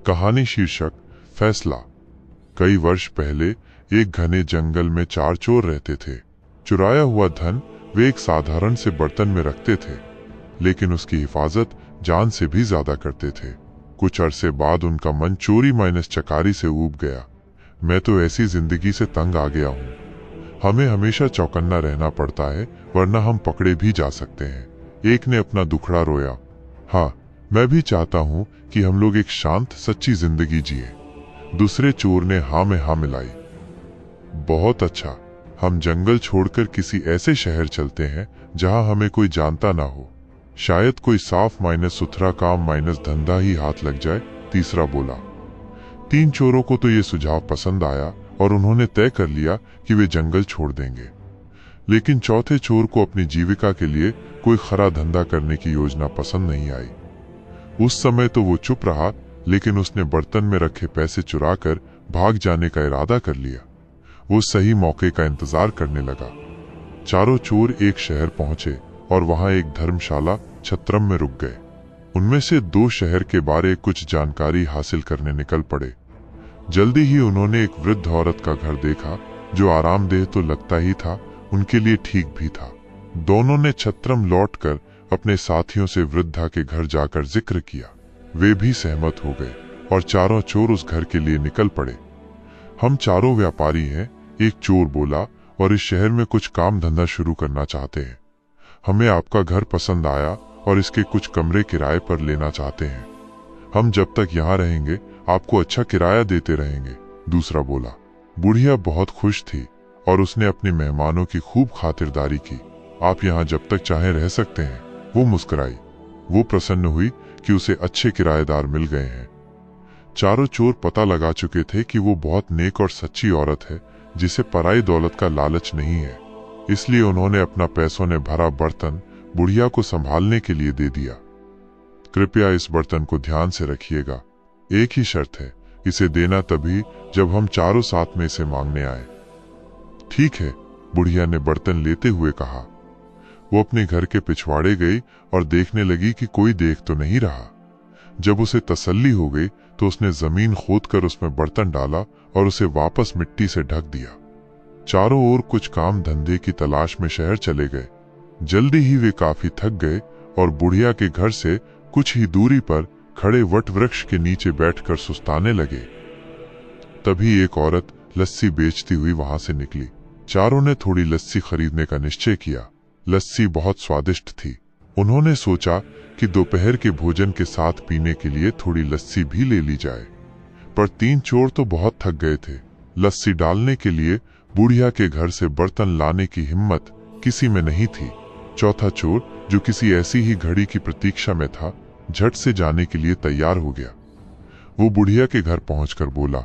कहानी शीर्षक फैसला। कई वर्ष पहले एक घने जंगल में 4 चोर रहते थे। चुराया हुआ धन वे एक साधारण से बर्तन में रखते थे, लेकिन उसकी हिफाजत जान से भी ज्यादा करते थे। कुछ अरसे बाद उनका मन चोरी माइनस चकारी से ऊब गया। मैं तो ऐसी जिंदगी से तंग आ गया हूँ। हमें हमेशा चौकन्ना रहना पड़ता है, वरना हम पकड़े भी जा सकते हैं। एक ने अपना दुखड़ा रोया। हाँ, मैं भी चाहता हूँ कि हम लोग एक शांत सच्ची जिंदगी जिए। दूसरे चोर ने हाँ में हाँ मिलाई। बहुत अच्छा, हम जंगल छोड़कर किसी ऐसे शहर चलते हैं जहाँ हमें कोई जानता ना हो। शायद कोई साफ माइनस सुथरा काम माइनस धंधा ही हाथ लग जाए। तीसरा बोला। 3 चोरों को तो ये सुझाव पसंद आया और उन्होंने तय कर लिया कि वे जंगल छोड़ देंगे। लेकिन चौथे चोर को अपनी जीविका के लिए कोई खरा धंधा करने की योजना पसंद नहीं आई। उस समय तो वो चुप रहा, लेकिन उसने बर्तन में रखे पैसे चुराकर भाग जाने का इरादा कर लिया। वो सही मौके का इंतजार करने लगा। चारों चोर एक शहर पहुंचे और वहां एक धर्मशाला छत्रम में रुक गए। उनमें से 2 शहर के बारे कुछ जानकारी हासिल करने निकल पड़े। जल्दी ही उन्होंने एक वृद्ध औरत का घर देखा, जो आरामदेह तो लगता ही था, उनके लिए ठीक भी था। दोनों ने छत्रम लौटकर अपने साथियों से वृद्धा के घर जाकर जिक्र किया। वे भी सहमत हो गए और चारों चोर उस घर के लिए निकल पड़े। हम चारों व्यापारी हैं, एक चोर बोला, और इस शहर में कुछ काम धंधा शुरू करना चाहते हैं। हमें आपका घर पसंद आया और इसके कुछ कमरे किराए पर लेना चाहते हैं। हम जब तक यहाँ रहेंगे आपको अच्छा किराया देते रहेंगे। दूसरा बोला। बुढ़िया बहुत खुश थी और उसने अपने मेहमानों की खूब खातिरदारी की। आप यहाँ जब तक चाहें रह सकते हैं। वो मुस्कुराई। वो प्रसन्न हुई कि उसे अच्छे किराएदार मिल गए हैं। चारों चोर पता लगा चुके थे कि वो बहुत नेक और सच्ची औरत है, जिसे पराई दौलत का लालच नहीं है। इसलिए उन्होंने अपना पैसों ने भरा बर्तन बुढ़िया को संभालने के लिए दे दिया। कृपया इस बर्तन को ध्यान से रखिएगा। एक ही शर्त है, इसे देना तभी जब हम चारों साथ में इसे मांगने आए। ठीक है, बुढ़िया ने बर्तन लेते हुए कहा। वो अपने घर के पिछवाड़े गई और देखने लगी कि कोई देख तो नहीं रहा। जब उसे तसल्ली हो गई तो उसने जमीन खोदकर उसमें बर्तन डाला और उसे वापस मिट्टी से ढक दिया। चारों ओर कुछ काम धंधे की तलाश में शहर चले गए। जल्दी ही वे काफी थक गए और बुढ़िया के घर से कुछ ही दूरी पर खड़े वट वृक्ष के नीचे बैठकर सुस्ताने लगे। तभी एक औरत लस्सी बेचती हुई वहां से निकली। चारों ने थोड़ी लस्सी खरीदने का निश्चय किया। लस्सी बहुत स्वादिष्ट थी। उन्होंने सोचा कि दोपहर के भोजन के साथ पीने के लिए थोड़ी लस्सी भी ले ली जाए। पर 3 चोर तो बहुत थक गए थे। लस्सी डालने के लिए बुढ़िया के घर से बर्तन लाने की हिम्मत किसी में नहीं थी। चौथा चोर, जो किसी ऐसी ही घड़ी की प्रतीक्षा में था, झट से जाने के लिए तैयार हो गया। वो बुढ़िया के घर पहुंचकर बोला,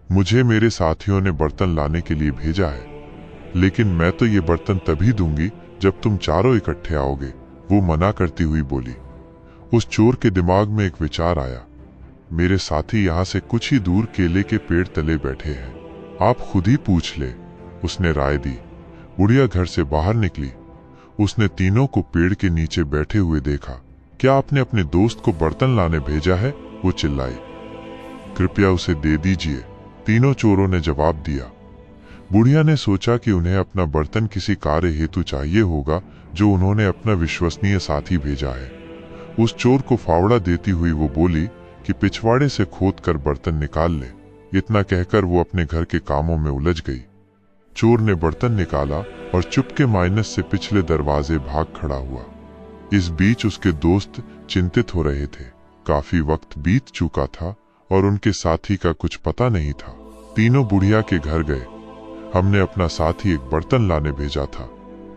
मुझे मेरे साथियों ने बर्तन लाने के लिए भेजा है, लेकिन मैं तो ये बर्तन तभी दूंगी जब तुम चारों इकट्ठे आओगे। वो मना करती हुई बोली। उस चोर के दिमाग में एक विचार आया। मेरे साथी यहाँ से कुछ ही दूर केले के पेड़ तले बैठे हैं, आप खुद ही पूछ ले। उसने राय दी। बुढ़िया घर से बाहर निकली। उसने तीनों को पेड़ के नीचे बैठे हुए देखा। क्या आपने अपने दोस्त को बर्तन लाने भेजा है? वो चिल्लाई। कृपया उसे दे दीजिए, तीनों चोरों ने जवाब दिया। बुढ़िया ने सोचा कि उन्हें अपना बर्तन किसी कार्य हेतु चाहिए होगा, जो उन्होंने अपना विश्वसनीय साथी भेजा है। उस चोर को फावड़ा देती हुई वो बोली कि पिछवाड़े से खोद कर बर्तन निकाल ले। इतना कहकर वो अपने घर के कामों में उलझ गई। चोर ने बर्तन निकाला और चुपके माइनस से पिछले दरवाजे भाग खड़ा हुआ। इस बीच उसके दोस्त चिंतित हो रहे थे। काफी वक्त बीत चुका था और उनके साथी का कुछ पता नहीं था। तीनों बुढ़िया के घर गए। हमने अपना साथी एक बर्तन लाने भेजा था,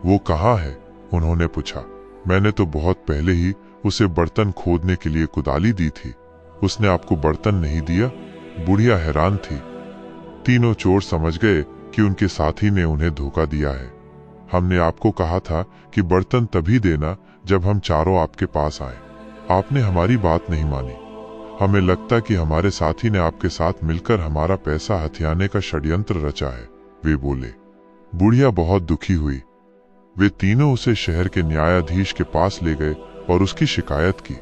वो कहाँ है? उन्होंने पूछा। मैंने तो बहुत पहले ही उसे बर्तन खोदने के लिए कुदाली दी थी। उसने आपको बर्तन नहीं दिया? बुढ़िया हैरान थी। तीनों चोर समझ गए कि उनके साथी ने उन्हें धोखा दिया है। हमने आपको कहा था कि बर्तन तभी देना जब हम चारों आपके पास आए। आपने हमारी बात नहीं मानी। हमें लगता कि हमारे साथी ने आपके साथ मिलकर हमारा पैसा हथियाने का षड्यंत्र रचा है, वे बोले। बुढ़िया बहुत दुखी हुई। वे तीनों उसे शहर के न्यायाधीश के पास ले गए और उसकी शिकायत की।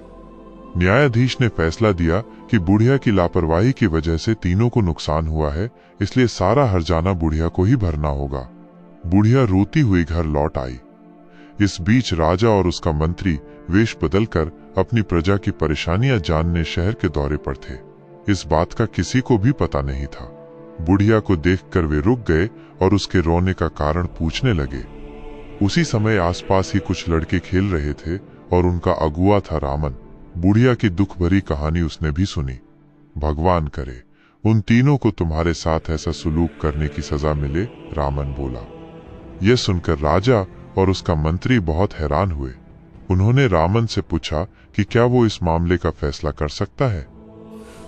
न्यायाधीश ने फैसला दिया कि बुढ़िया की लापरवाही की वजह से तीनों को नुकसान हुआ है, इसलिए सारा हर्जाना बुढ़िया को ही भरना होगा। बुढ़िया रोती हुई घर लौट आई। इस बीच राजा और उसका मंत्री वेश बदलकर अपनी प्रजा की परेशानियां जानने शहर के दौरे पर थे। इस बात का किसी को भी पता नहीं था। बुढ़िया को देखकर वे रुक गए और उसके रोने का कारण पूछने लगे। उसी समय आसपास ही कुछ लड़के खेल रहे थे और उनका अगुआ था रामन। बुढ़िया की दुख भरी कहानी उसने भी सुनी। भगवान करे उन तीनों को तुम्हारे साथ ऐसा सुलूक करने की सजा मिले, रामन बोला। यह सुनकर राजा और उसका मंत्री बहुत हैरान हुए। उन्होंने रामन से पूछा कि क्या वो इस मामले का फैसला कर सकता है।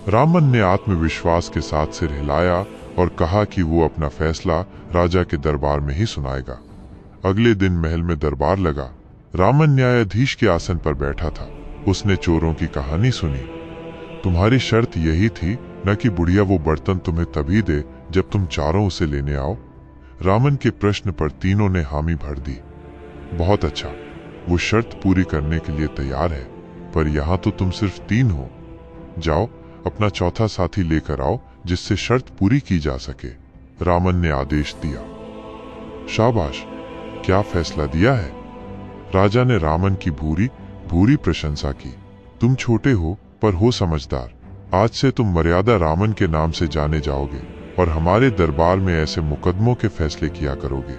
रामन ने आत्मविश्वास के साथ सिर हिलाया और कहा कि वो अपना फैसला राजा के दरबार में ही सुनाएगा। अगले दिन महल में दरबार लगा। रामन न्यायाधीश के आसन पर बैठा था। उसने चोरों की कहानी सुनी। तुम्हारी शर्त यही थी न कि बुढ़िया वो बर्तन तुम्हें तभी दे जब तुम चारों उसे लेने आओ। रामन के प्रश्न पर तीनों ने हामी भर दी। बहुत अच्छा, वो शर्त पूरी करने के लिए तैयार है, पर यहाँ तो तुम सिर्फ 3 हो। जाओ अपना चौथा साथी लेकर आओ जिससे शर्त पूरी की जा सके, रामन ने आदेश दिया। शाबाश, क्या फैसला दिया है? राजा ने रामन की भूरी भूरी प्रशंसा की। तुम छोटे हो पर हो समझदार। आज से तुम मर्यादा रामन के नाम से जाने जाओगे और हमारे दरबार में ऐसे मुकदमों के फैसले किया करोगे।